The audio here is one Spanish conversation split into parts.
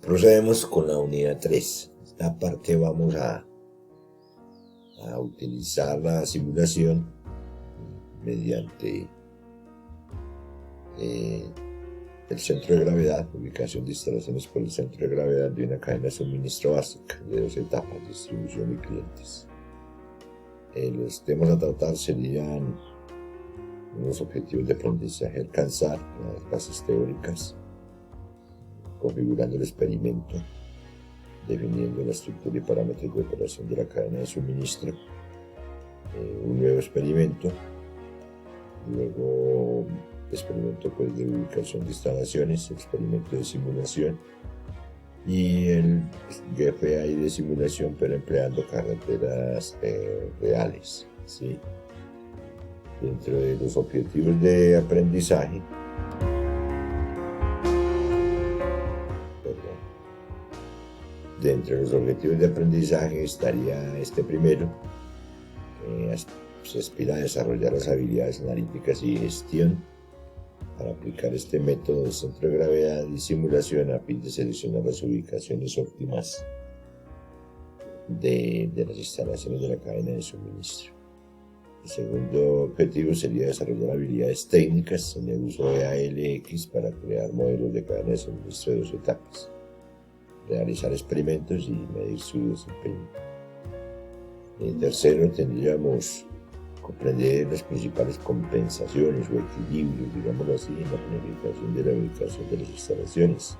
Procedemos con la unidad 3. Esta parte vamos a utilizar la simulación mediante el centro de gravedad, ubicación de instalaciones por el centro de gravedad de una cadena de suministro básica de 2 etapas, distribución y clientes. Los temas a tratar serían unos objetivos de aprendizaje, alcanzar las bases teóricas, configurando el experimento, definiendo la estructura y parámetros de operación de la cadena de suministro, un nuevo experimento, luego experimento de ubicación de instalaciones, experimento de simulación y el GFI de simulación, pero empleando carreteras reales, ¿sí? Dentro de los objetivos de aprendizaje, estaría este primero, se aspira a desarrollar las habilidades analíticas y gestión para aplicar este método de centro de gravedad y simulación a fin de seleccionar las ubicaciones óptimas de las instalaciones de la cadena de suministro. El segundo objetivo sería desarrollar habilidades técnicas en el uso de ALX para crear modelos de cadena de suministro de 2 etapas, realizar experimentos y medir su desempeño. El tercero, tendríamos comprender las principales compensaciones o equilibrios, digámoslo así, en la planificación de la ubicación de las instalaciones,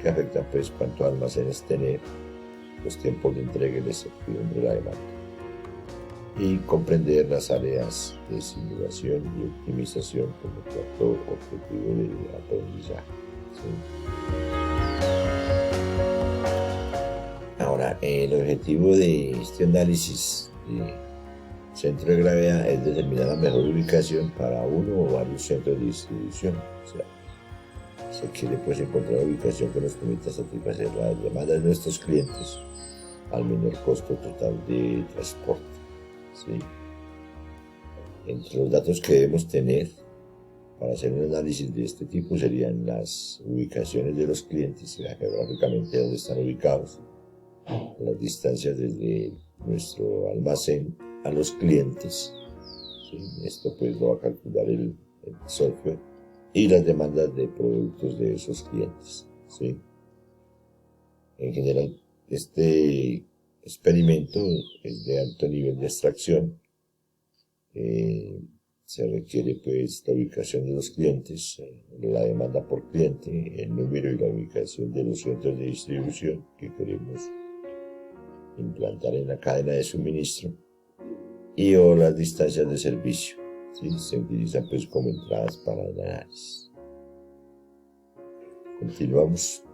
que afectan pues cuántos almacenes tener, los tiempos de entrega y la incertidumbre de la demanda, y comprender las áreas de simulación y optimización como cuarto objetivo de aprendizaje, ¿sí? Ahora, el objetivo de este análisis de centro de gravedad es determinar la mejor ubicación para uno o varios centros de distribución. O sea, se quiere pues encontrar la ubicación que nos permita satisfacer las demandas de nuestros clientes al menor costo total de transporte, ¿sí? Entre los datos que debemos tener para hacer un análisis de este tipo serían las ubicaciones de los clientes, geográficamente donde están ubicados, las distancias desde nuestro almacén a los clientes, ¿sí? Esto pues lo va a calcular el software, y las demandas de productos de esos clientes, ¿sí? En general, este experimento es de alto nivel de abstracción. Se requiere pues la ubicación de los clientes, la demanda por cliente, el número y la ubicación de los centros de distribución que queremos implantar en la cadena de suministro, y o las distancias de servicio, ¿sí? Se utilizan pues como entradas para el análisis. Continuamos.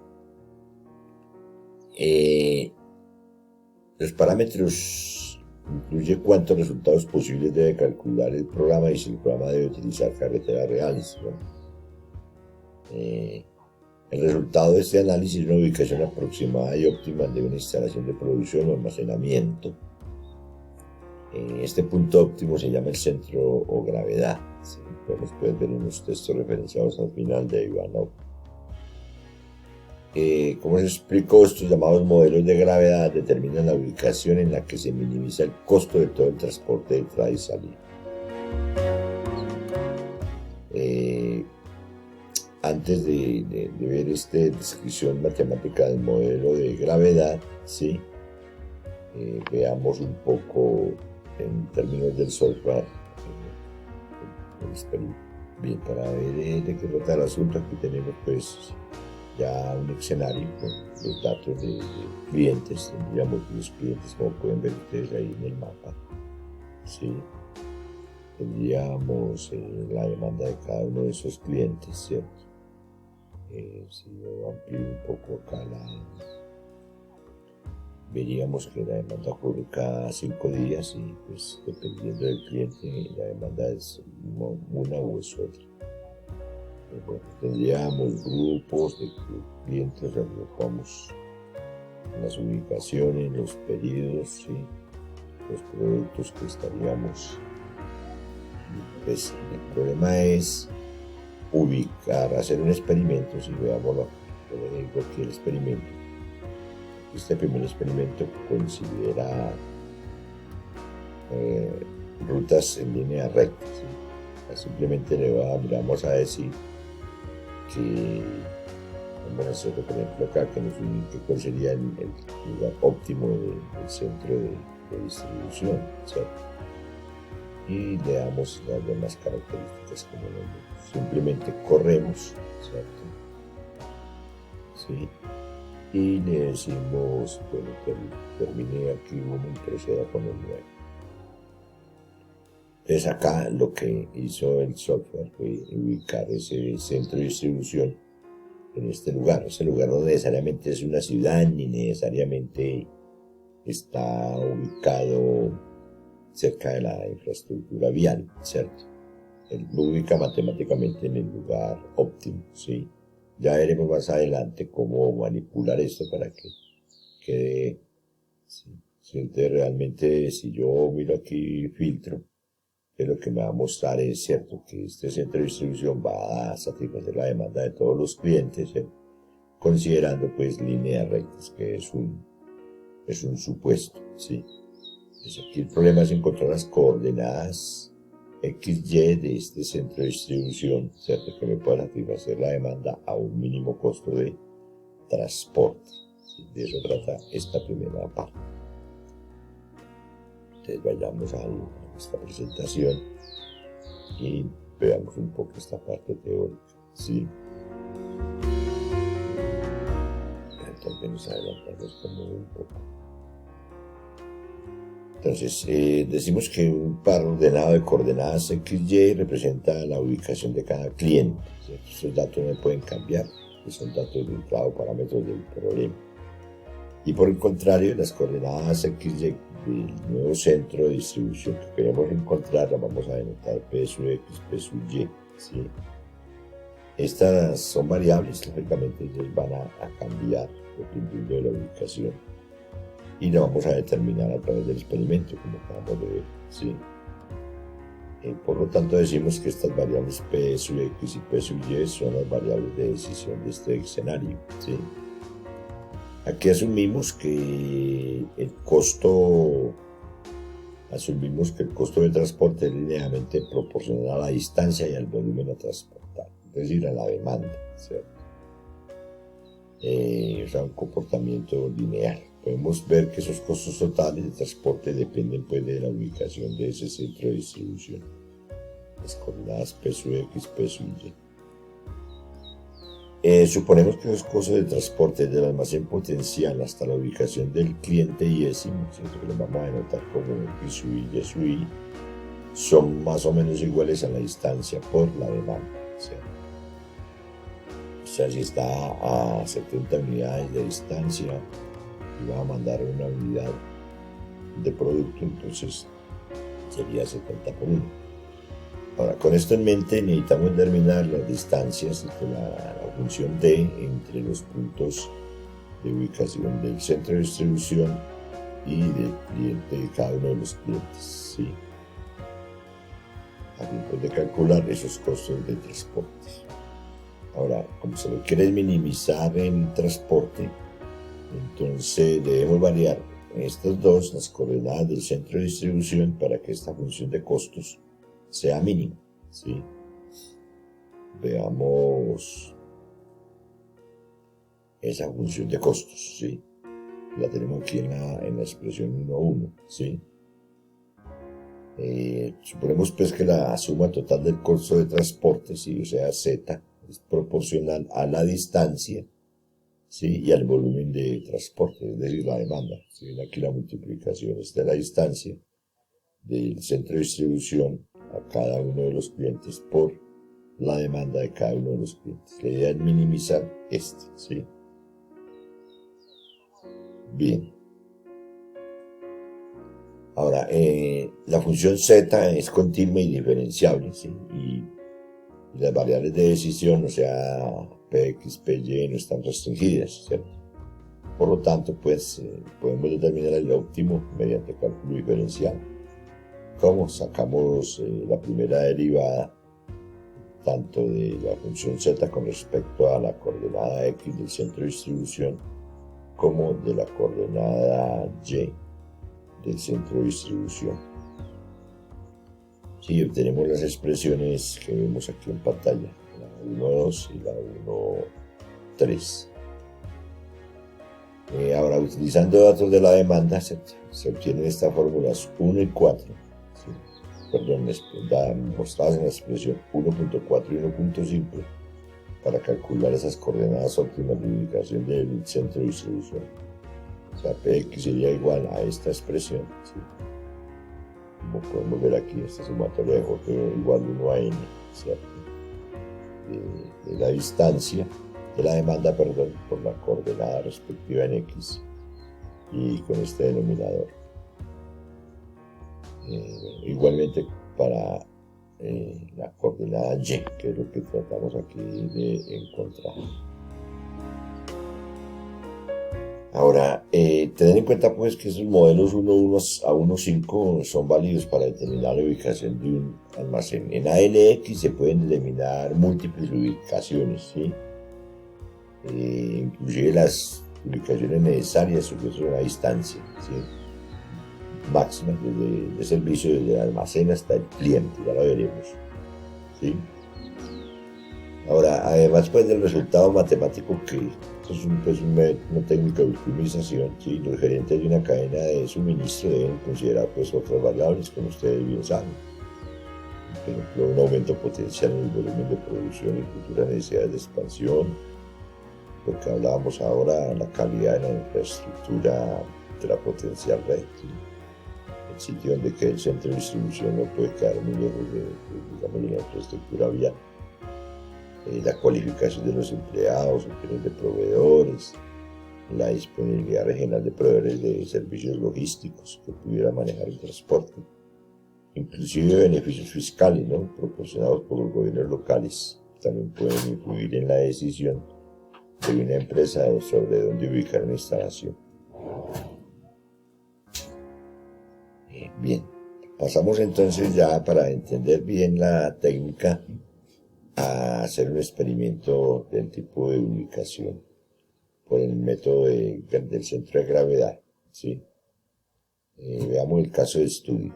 Los parámetros incluye cuántos resultados posibles debe calcular el programa y si el programa debe utilizar carreteras reales, ¿no? El resultado de este análisis es una ubicación aproximada y óptima de una instalación de producción o almacenamiento. Este punto óptimo se llama el centro o gravedad, ¿sí? Podemos ver en los textos referenciados al final de Ivanov. Como se explicó, estos llamados modelos de gravedad determinan la ubicación en la que se minimiza el costo de todo el transporte de entrada y salida. Antes de ver esta descripción matemática del modelo de gravedad, ¿sí? Veamos un poco en términos del software el experimento. Bien, para ver de qué trata el asunto, aquí tenemos pues ya un escenario con los datos de clientes. Tendríamos los clientes, como pueden ver ustedes ahí en el mapa, ¿sí? Tendríamos la demanda de cada uno de esos clientes, ¿cierto? Si yo amplío un poco acá, veríamos que la demanda ocurre cada 5 días y pues dependiendo del cliente la demanda es una u es otra. Bueno, tendríamos grupos de clientes, agrupamos las ubicaciones, los pedidos, ¿sí? Los productos que estaríamos. El problema es ubicar, hacer un experimento, si veámoslo. yo le digo aquí el experimento. Este primer experimento considera rutas en línea recta. ¿Sí? Simplemente le vamos a decir que vamos a hacer, por ejemplo, acá que nos indique cuál sería el lugar óptimo del centro de distribución, ¿cierto? Y le damos las demás características como simplemente corremos, ¿cierto? ¿Sí? Y le decimos, bueno, termine aquí uno y proceda con el 9. Entonces acá lo que hizo el software fue ubicar ese centro de distribución en este lugar. Ese lugar no necesariamente es una ciudad ni necesariamente está ubicado cerca de la infraestructura vial, ¿cierto? Él lo ubica matemáticamente en el lugar óptimo, ¿sí? Ya veremos más adelante cómo manipular esto para que quede, ¿sí? Entonces realmente si yo miro aquí filtro, lo que me va a mostrar es, ¿cierto?, que este centro de distribución va a satisfacer la demanda de todos los clientes, ¿cierto?, considerando pues líneas rectas, que es un supuesto, ¿sí? Entonces aquí el problema es encontrar las coordenadas XY de este centro de distribución, ¿cierto?, que me pueda satisfacer la demanda a un mínimo costo de transporte. ¿Sí? De eso trata esta primera parte. Entonces vayamos a esta presentación y veamos un poco esta parte teórica, ¿sí? Entonces nos adelantamos como un poco. Entonces, decimos que un par ordenado de coordenadas XY representa la ubicación de cada cliente, ¿cierto? Estos datos no pueden cambiar, que son datos de entrada o parámetros del problema. Y por el contrario, las coordenadas XY del nuevo centro de distribución que queremos encontrar las vamos a denotar P sub X, P sub Y, ¿sí? Estas son variables, lógicamente ellas van a cambiar dependiendo de la ubicación y lo vamos a determinar a través del experimento, como acabamos de ver, ¿sí? Por lo tanto decimos que estas variables P sub X y P sub Y son las variables de decisión de este escenario, ¿sí? Aquí asumimos que el costo de transporte es linealmente proporcional a la distancia y al volumen a transportar, es decir, a la demanda, ¿cierto? O sea, un comportamiento lineal. Podemos ver que esos costos totales de transporte dependen pues de la ubicación de ese centro de distribución. Las coordenadas P sub X, P sub Y. Suponemos que los costos de transporte del almacén potencial hasta la ubicación del cliente y ¿cierto?, que lo vamos a denotar como X sub Y, Y sub Y, son más o menos iguales a la distancia por la demanda, ¿cierto? O sea, si está a 70 unidades de distancia y va a mandar una unidad de producto, entonces sería 70 por 1. Ahora, con esto en mente, necesitamos determinar las distancias entre la función D entre los puntos de ubicación del centro de distribución y del cliente, de cada uno de los clientes, ¿sí? A fin de calcular esos costos de transporte. Ahora, como se lo quiere minimizar el transporte, entonces debemos variar estas dos, las coordenadas del centro de distribución, para que esta función de costos sea mínima, ¿sí? Veamos esa función de costos, ¿sí? La tenemos aquí en la expresión 1,1, ¿sí? Suponemos pues que la suma total del costo de transporte, ¿sí?, o sea, Z, es proporcional a la distancia, ¿sí?, y al volumen de transporte, es decir, la demanda. Si ven aquí la multiplicación es de la distancia del centro de distribución a cada uno de los clientes por la demanda de cada uno de los clientes. La idea es minimizar ¿sí? Bien. Ahora, la función Z es continua y diferenciable, ¿sí? Y las variables de decisión, o sea, Px, Py, no están restringidas, ¿cierto? Por lo tanto, pues, podemos determinar el óptimo mediante cálculo diferencial. ¿Cómo? Sacamos la primera derivada tanto de la función z con respecto a la coordenada x del centro de distribución como de la coordenada y del centro de distribución. Si obtenemos las expresiones que vemos aquí en pantalla, la 1, 2 y la 1, 3. Ahora, utilizando datos de la demanda, se obtienen estas fórmulas 1 y 4, ¿sí? Perdón, mostradas en la expresión 1.4 y 1.5 para calcular esas coordenadas óptimas de ubicación del centro de distribución. O sea, Px sería igual a esta expresión, ¿sí? Como podemos ver aquí, esta sumatoria de J igual 1 a n, ¿cierto? De la distancia de la demanda, perdón, por la coordenada respectiva en x y con este denominador. Igualmente para la coordenada y, que es lo que tratamos aquí de encontrar. Ahora, tener en cuenta pues que esos modelos 1.1 a 1.5 son válidos para determinar la ubicación de un almacén. En ANX se pueden determinar múltiples ubicaciones, ¿sí? Inclusive las ubicaciones necesarias sobre una distancia, ¿sí? Máxima de servicio desde el almacén hasta el cliente, ya lo veremos, ¿sí? Ahora, además pues del resultado matemático, que esto es una técnica de optimización, ¿sí? Los gerentes de una cadena de suministro deben considerar pues otras variables, como ustedes bien saben. Por ejemplo, un aumento potencial en el volumen de producción y futuras necesidades de expansión. Lo que hablábamos ahora, la calidad de la infraestructura de la potencial red, ¿sí? El sitio donde quede el centro de distribución no puede quedar muy lejos de la infraestructura vial. La cualificación de los empleados, opciones de proveedores, la disponibilidad regional de proveedores de servicios logísticos que pudiera manejar el transporte, inclusive beneficios fiscales, ¿no?, proporcionados por los gobiernos locales, también pueden influir en la decisión de una empresa sobre dónde ubicar una instalación. Bien, pasamos entonces ya, para entender bien la técnica, a hacer un experimento del tipo de ubicación por el método del centro de gravedad, ¿sí? Veamos el caso de estudio,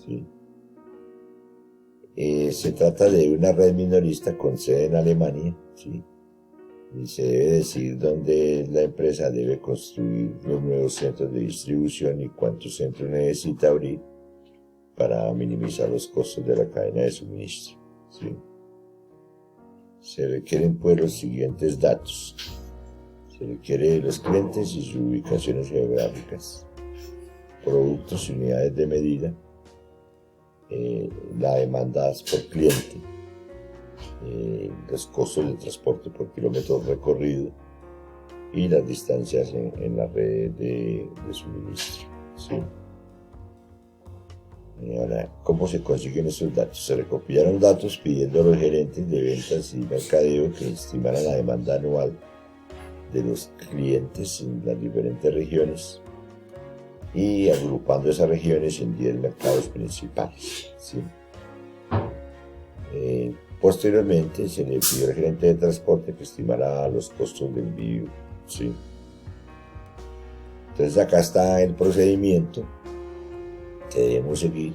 ¿sí? Se trata de una red minorista con sede en Alemania, ¿sí? Y se debe decir dónde la empresa debe construir los nuevos centros de distribución y cuántos centros necesita abrir para minimizar los costos de la cadena de suministro, ¿sí? Se requieren pues los siguientes datos. Se requiere los clientes y sus ubicaciones geográficas, productos y unidades de medida, la demanda por cliente, los costos de transporte por kilómetro recorrido y las distancias en la red de suministro, ¿sí? Ahora, ¿cómo se consiguen estos datos? Se recopilaron datos pidiendo a los gerentes de ventas y mercadeo que estimaran la demanda anual de los clientes en las diferentes regiones y agrupando esas regiones en 10 mercados principales, ¿sí? Posteriormente se le pidió al gerente de transporte que estimara los costos de envío, ¿sí? Entonces acá está el procedimiento que debemos seguir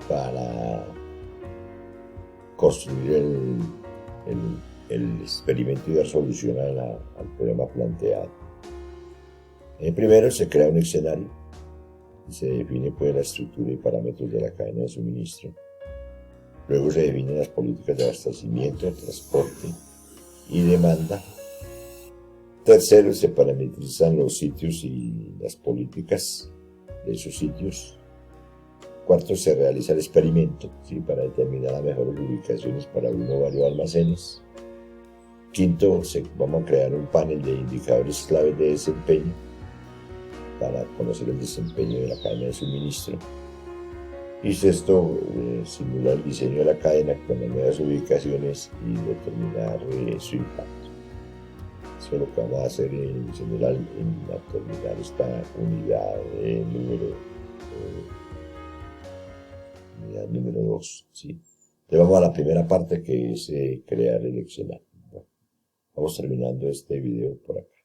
para construir el experimento y dar solución al problema planteado. Primero se crea un escenario y se define pues la estructura y parámetros de la cadena de suministro. Luego se definen las políticas de abastecimiento, transporte y demanda. Tercero, se parametrizan los sitios y las políticas de esos sitios. Cuarto, se realiza el experimento, ¿sí?, para determinar las mejores ubicaciones para uno o varios almacenes. Quinto, vamos a crear un panel de indicadores claves de desempeño para conocer el desempeño de la cadena de suministro. Y sexto, simular el diseño de la cadena con las nuevas ubicaciones y determinar su impacto. Eso es lo que vamos a hacer en general en terminar esta unidad número 2, ¿sí? Te vamos a la primera parte que es crear el Excel. Bueno, vamos terminando este video por acá.